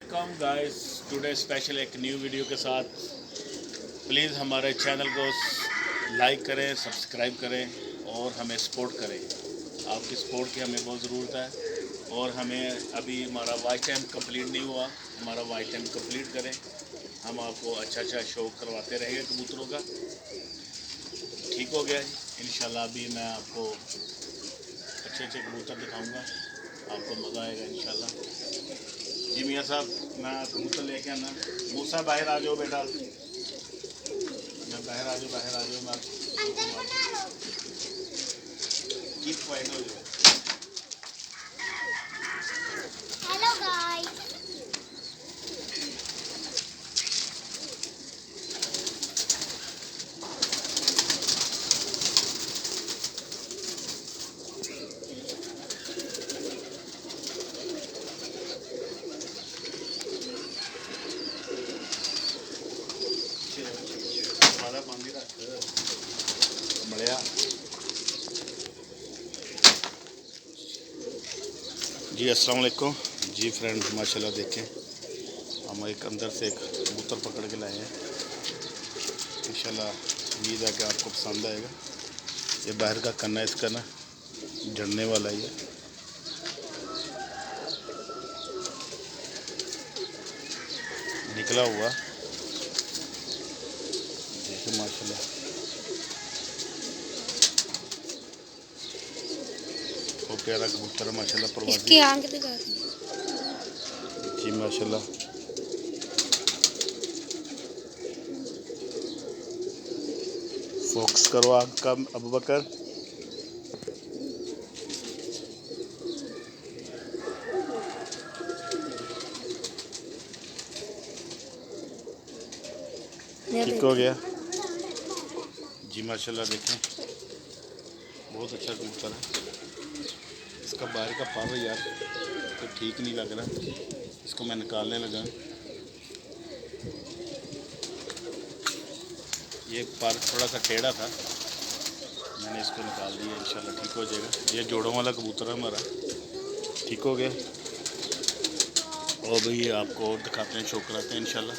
Welcome guys today special एक new video के साथ। प्लीज़ हमारे चैनल को लाइक करें, सब्सक्राइब करें और हमें सपोर्ट करें। आपकी सपोर्ट की हमें बहुत ज़रूरत है और हमें अभी हमारा वॉच टाइम कंप्लीट नहीं हुआ। हमारा वॉच टाइम कंप्लीट करें, हम आपको अच्छा शो करवाते रहेंगे कबूतरों का। ठीक हो गया इंशाल्लाह। अभी मैं आपको अच्छे कबूतर दिखाऊंगा, आपको मज़ा आएगा इंशाल्लाह। जी मियाँ साहब, मैं कबूतर लेके आना। मूसा बाहर आ जाओ बेटा, मैं बाहर आ जाओ मैं कीप क्वाइट हो जाओ। हेलो गाइस, दरवाज़ा बंद ही रख बढ़िया। जी अस्सलाम वालेकुम जी फ्रेंड्स, माशाल्लाह देखें हम एक अंदर से एक कबूतर पकड़ के लाए हैं। इंशाल्लाह उम्मीद है कि आपको पसंद आएगा। ये बाहर का कन्ना इसका ना जड़ने वाला ही है। निकला हुआ देखिए माशाल्लाह, बहुत प्यारा कबूतर है माशाल्लाह। परवाज़ी इसकी आंख दिखा दी। जी माशाल्लाह। फोकस करो आग का अबू बकर। ठीक हो गया जी माशाल्लाह। देखें बहुत अच्छा कबूतर है। इसका बाहर का पर यार तो ठीक नहीं लग रहा, इसको मैं निकालने लगा। ये पर थोड़ा सा टेढ़ा था, मैंने इसको निकाल दिया। इंशाल्लाह ठीक हो जाएगा। ये जोड़ों वाला कबूतर है हमारा। ठीक हो गया। और भाई आपको और दिखाते हैं, शो कराते हैं इंशाल्लाह।